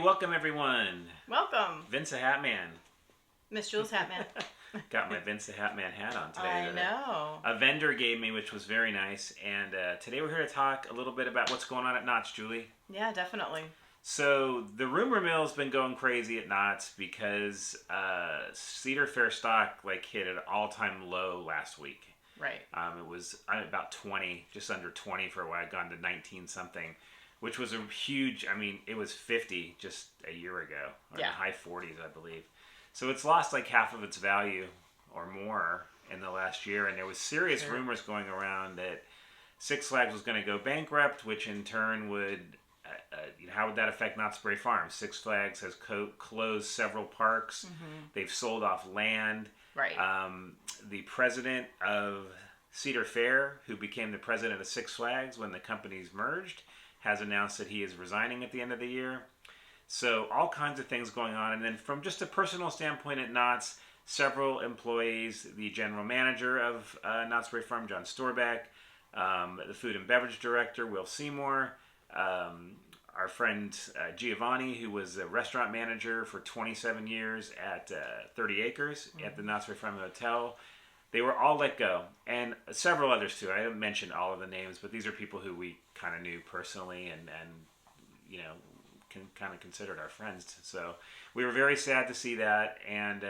welcome everyone. Welcome. Vince the Hat Man. Miss Jules Hatman. Got my Vince the Hat Man hat on today. I know. A vendor gave me, which was very nice. And today we're here to talk a little bit about what's going on at Knott's, Julie. Yeah, definitely. So the rumor mill's been going crazy at Knott's because Cedar Fair stock hit an all-time low last week. Right. It was about 20, just under 20 for a while. It gone to 19 something, which was a huge. I mean, it was 50 just a year ago, or in the high 40s, I believe. So it's lost like half of its value or more in the last year, and there was serious rumors going around that Six Flags was going to go bankrupt, which in turn would. How would that affect Knott's Berry Farm? Six Flags has closed several parks. Mm-hmm. They've sold off land. Right. The president of Cedar Fair, who became the president of Six Flags when the companies merged, has announced that he is resigning at the end of the year. So all kinds of things going on. And then from just a personal standpoint at Knott's, several employees, the general manager of Knott's Berry Farm, John Storbeck, the food and beverage director, Will Seymour, our friend Giovanni, who was a restaurant manager for 27 years at 30 Acres at the Knott's Berry Farm Hotel. They were all let go, and several others too. I haven't mentioned all of the names, but these are people who we kind of knew personally and kind of considered our friends. So we were very sad to see that, and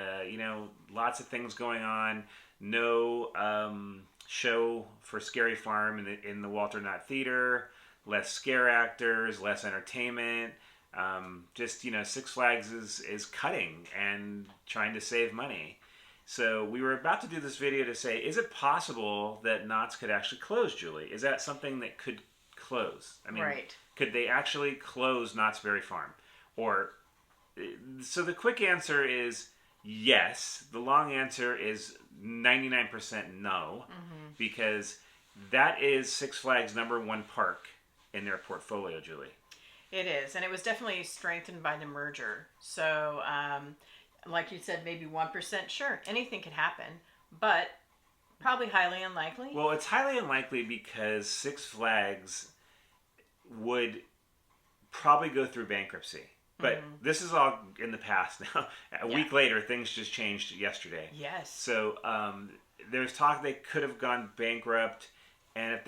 lots of things going on. No show for Scary Farm in the Walter Knott Theater. Less scare actors, less entertainment. Six Flags is cutting and trying to save money. So we were about to do this video to say, is it possible that Knott's could actually close, Julie? Is that something that could close? I mean, could they actually close Knott's Berry Farm? So the quick answer is yes. The long answer is 99% no, because that is Six Flags' #1 park in their portfolio, Julie. It is, and it was definitely strengthened by the merger. So, like you said, maybe 1%, sure, anything could happen, but probably highly unlikely. Well, it's highly unlikely because Six Flags would probably go through bankruptcy. But this is all in the past now. A week later, things just changed yesterday. Yes. So there's talk they could have gone bankrupt. And if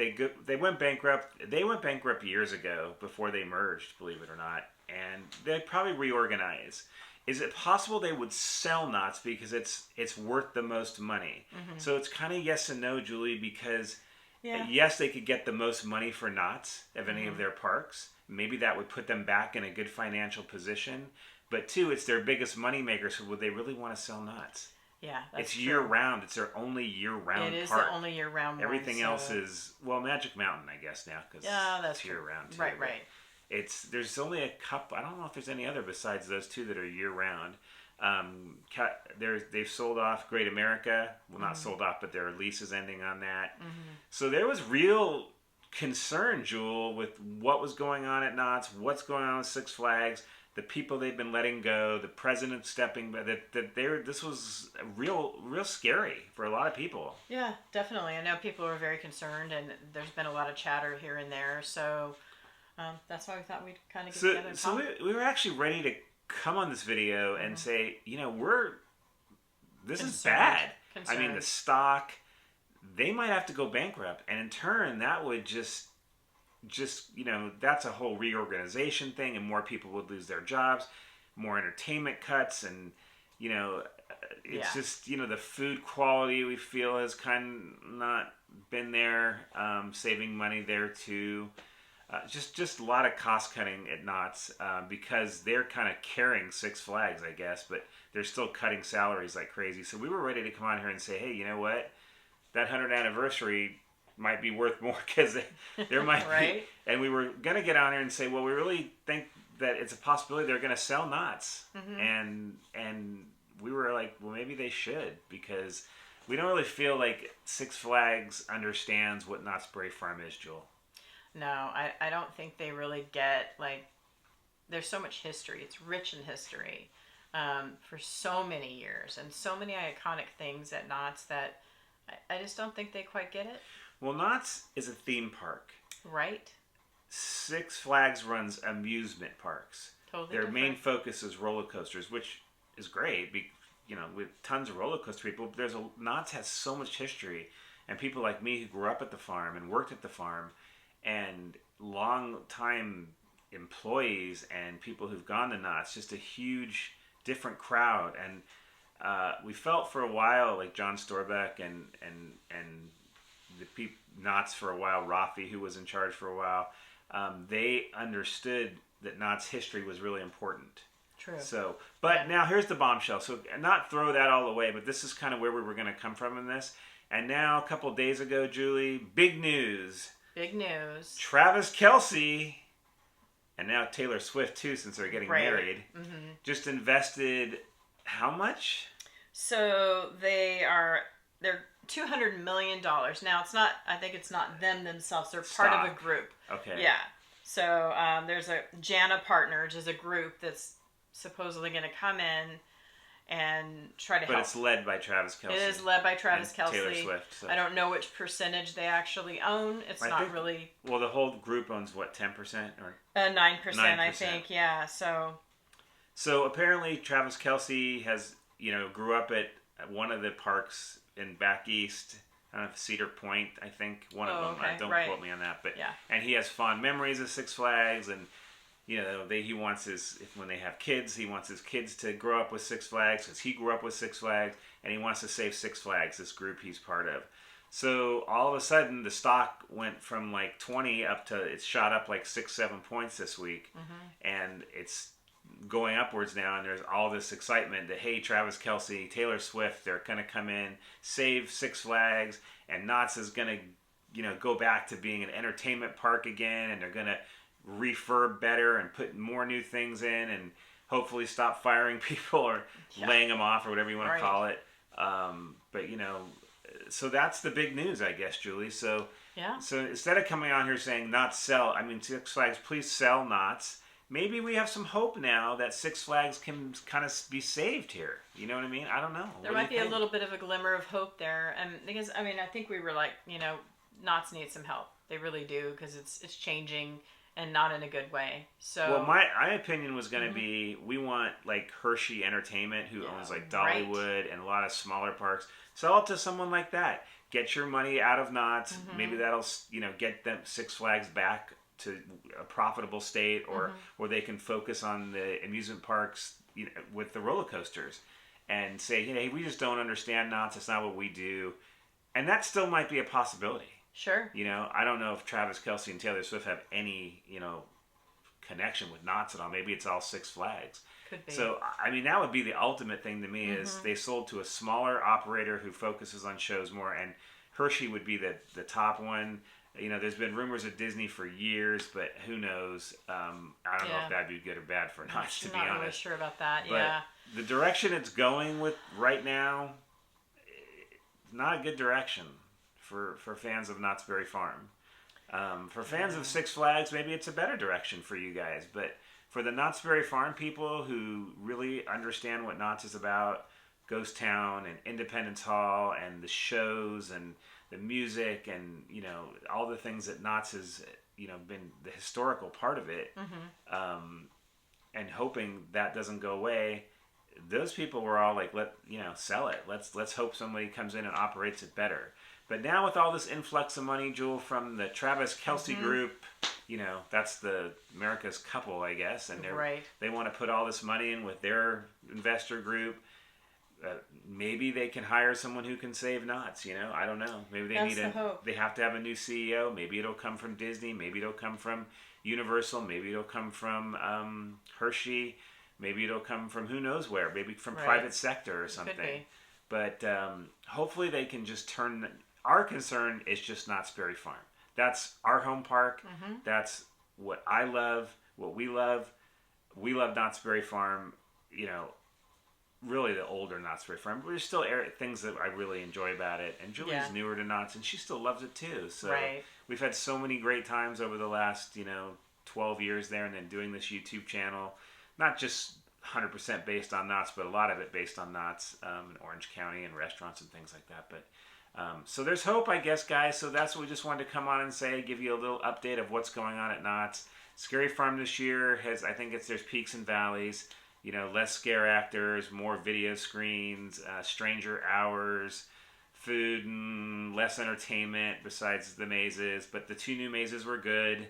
they went bankrupt years ago before they merged, believe it or not, and they'd probably reorganize. Is it possible they would sell Knott's because it's worth the most money? Mm-hmm. So it's kind of yes and no, Julie, because yes, they could get the most money for Knott's of any of their parks. Maybe that would put them back in a good financial position. But two, it's their biggest money maker, so would they really want to sell Knott's? Yeah, that's true. Year-round. It's their only year-round park. It is the only year-round one. Everything else is, Magic Mountain, I guess, now. Cause that's it's year-round, too. Right. There's only a couple. I don't know if there's any other besides those two that are year-round. They've sold off Great America. Well, not sold off, but their lease is ending on that. Mm-hmm. So there was real concern, Jewel, with what was going on at Knott's, what's going on with Six Flags, the people they've been letting go, the president stepping, this was real scary for a lot of people. Yeah, definitely. I know people are very concerned, and there's been a lot of chatter here and there. So that's why we thought we'd kind of get together and talk. We were actually ready to come on this video and say, this is bad. I mean, the stock, they might have to go bankrupt, and in turn, that would just that's a whole reorganization thing, and more people would lose their jobs, more entertainment cuts, and it's just the food quality we feel has kind of not been there. Saving money there too, just a lot of cost cutting at Knott's because they're kind of carrying Six Flags, I guess, but they're still cutting salaries like crazy. So we were ready to come on here and say, hey, you know what, that 100th anniversary might be worth more because there might be. And we were going to get on here and say, well, we really think that it's a possibility they're going to sell Knott's. Mm-hmm. And we were like, well, maybe they should, because we don't really feel like Six Flags understands what Knott's Berry Farm is, Jewel. No, I don't think they really get, there's so much history. It's rich in history for so many years and so many iconic things at Knott's that I just don't think they quite get it. Well, Knott's is a theme park. Right. Six Flags runs amusement parks. Totally their different. main focus is roller coasters, which is great. With tons of roller coaster people, Knott's has so much history, and people like me who grew up at the farm and worked at the farm, and long time employees and people who've gone to Knott's, just a huge different crowd. And we felt for a while like John Storbeck and the people Knott's for a while, Rafi, who was in charge for a while, they understood that Knott's history was really important. True. So, but now here's the bombshell. So, not throw that all away, but this is kind of where we were going to come from in this. And now, a couple of days ago, Julie, big news. Big news. Travis Kelce, and now Taylor Swift too, since they're getting married, just invested how much? So they're $200 million. Now it's not. I think it's not them themselves. They're part of a group. Okay. Yeah. So there's a JANA Partner, which is a group that's supposedly going to come in and try to help. But it's led by Travis Kelce. It is led by Travis Kelce. Taylor Swift. So. I don't know which percentage they actually own. It's not really. Well, the whole group owns what, 10% or 9%, I think. Yeah. So apparently Travis Kelce has grew up at one of the parks in back east. I don't know, Cedar Point, I think one of them. Okay. Don't quote me on that, but yeah. And he has fond memories of Six Flags, and he wants when they have kids, he wants his kids to grow up with Six Flags because he grew up with Six Flags, and he wants to save Six Flags, this group he's part of. So all of a sudden, the stock went from like 20 up to, it's shot up like 6-7 points this week, and it's going upwards now, and there's all this excitement that, hey, Travis Kelce, Taylor Swift, they're going to come in, save Six Flags, and Knott's is going to, go back to being an entertainment park again, and they're going to refurb better and put more new things in, and hopefully stop firing people or laying them off or whatever you want to call it. But so that's the big news, I guess, Julie. So instead of coming on here saying Six Flags, please sell Knott's. Maybe we have some hope now that Six Flags can kind of be saved here. You know what I mean? I don't know. There might be a little bit of a glimmer of hope there, and because I think we were like, Knott's needs some help. They really do, because it's changing and not in a good way. So well, my opinion was going to be, we want like Hershey Entertainment, who owns like Dollywood and a lot of smaller parks. Sell it to someone like that. Get your money out of Knott's. Maybe that'll get them Six Flags back to a profitable state, or they can focus on the amusement parks with the roller coasters, and say, hey, we just don't understand Knott's. It's not what we do, and that still might be a possibility. Sure. I don't know if Travis Kelce and Taylor Swift have any connection with Knott's at all. Maybe it's all Six Flags. Could be. So that would be the ultimate thing to me, is they sold to a smaller operator who focuses on shows more, and Hershey would be the top one. There's been rumors of Disney for years, but who knows? I don't know if that'd be good or bad for Knott's, to be honest. I'm not really sure about that, but the direction it's going with right now, not a good direction for fans of Knott's Berry Farm. For fans of Six Flags, maybe it's a better direction for you guys. But for the Knott's Berry Farm people who really understand what Knott's is about, Ghost Town and Independence Hall and the shows and the music and all the things that Knott's has been the historical part of it, and hoping that doesn't go away. Those people were all like, sell it. Let's hope somebody comes in and operates it better. But now with all this influx of money, Jewel, from the Travis Kelce group, that's the America's couple, I guess, and they want to put all this money in with their investor group. Maybe they can hire someone who can save Knott's. I don't know. Maybe they have to have a new CEO. Maybe it'll come from Disney. Maybe it'll come from Universal. Maybe it'll come from Hershey. Maybe it'll come from who knows where. Maybe from private sector or something. But hopefully they can just turn. Our concern is just Knott's Berry Farm. That's our home park. That's what I love. What we love. We love Knott's Berry Farm. Really the older Knott's Berry Farm, but there's still things that I really enjoy about it. And Julie's newer to Knott's, and she still loves it too. So we've had so many great times over the last 12 years there, and then doing this YouTube channel, not just 100% based on Knott's, but a lot of it based on Knott's in Orange County and restaurants and things like that. But so there's hope, I guess, guys. So that's what we just wanted to come on and say, give you a little update of what's going on at Knott's. Scary Farm this year has, I think there's peaks and valleys. You know, less scare actors, more video screens, stranger hours, food, and less entertainment besides the mazes. But the 2 new mazes were good.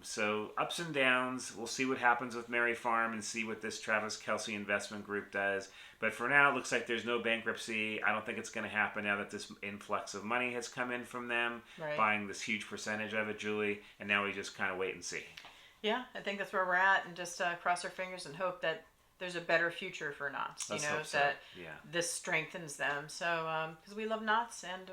So ups and downs. We'll see what happens with Mary Farm and see what this Travis Kelce investment group does. But for now, it looks like there's no bankruptcy. I don't think it's going to happen now that this influx of money has come in from them, buying this huge percentage of it, Julie. And now we just kind of wait and see. Yeah, I think that's where we're at, and just cross our fingers and hope that there's a better future for Knotts. You know, that this strengthens them. So, because we love Knotts, and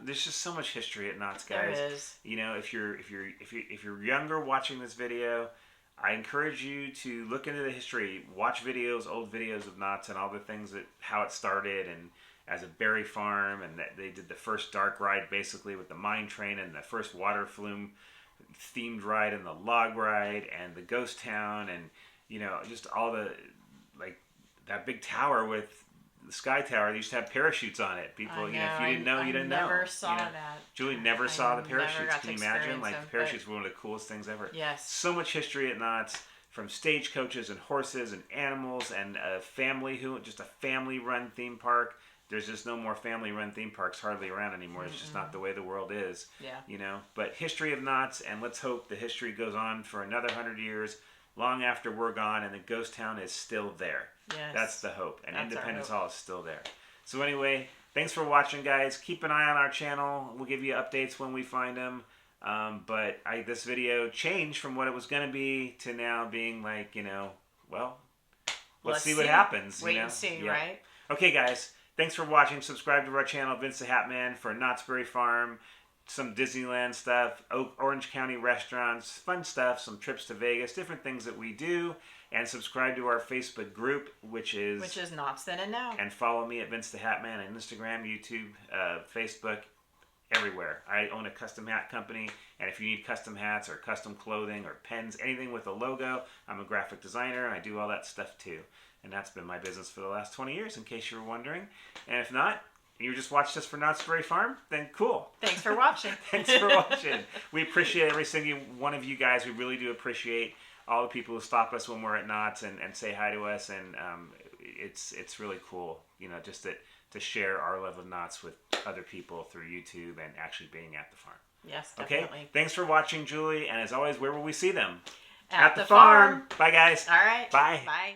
there's just so much history at Knotts, guys. There is. You know, if you're younger watching this video, I encourage you to look into the history, watch videos, old videos of Knotts and all the things that how it started, and as a berry farm, and that they did the first dark ride basically with the mine train, and the first water flume themed ride, and the log ride, and the ghost town, and just all the, like, that big tower with the sky tower. They used to have parachutes on it. People, if you didn't know, you didn't know. I never saw that. Julie never saw the parachutes. Can you imagine? Like, the parachutes were one of the coolest things ever. Yes. So much history at Knotts, from stagecoaches and horses and animals, and a family-run theme park. There's just no more family-run theme parks hardly around anymore. It's just not the way the world is. Yeah. But history of Knotts, and let's hope the history goes on for another 100 years, long after we're gone, and the ghost town is still there. Yes. That's the hope. And Independence Hall is still there. So anyway, thanks for watching, guys. Keep an eye on our channel. We'll give you updates when we find them. But this video changed from what it was going to be to now being like, let's see what happens. Wait and see, right? Okay, guys. Thanks for watching. Subscribe to our channel, Vince the Hat Man, for Knott's Berry Farm, some Disneyland stuff, Orange County restaurants, fun stuff, some trips to Vegas, different things that we do. And subscribe to our Facebook group, which is Knotts Then and Now. And follow me at Vince the Hat Man on Instagram, YouTube, Facebook, everywhere. I own a custom hat company, and if you need custom hats or custom clothing or pens, anything with a logo, I'm a graphic designer, and I do all that stuff too. And that's been my business for the last 20 years, in case you were wondering. And if not, you just watched us for Knott's Berry Farm, then cool. Thanks for watching. Thanks for watching. We appreciate every single one of you guys. We really do appreciate all the people who stop us when we're at Knott's and say hi to us. And it's really cool, just to share our love of Knott's with other people through YouTube and actually being at the farm. Yes, definitely. Okay, thanks for watching, Julie. And as always, where will we see them? At the farm. Bye, guys. All right. Bye. Bye.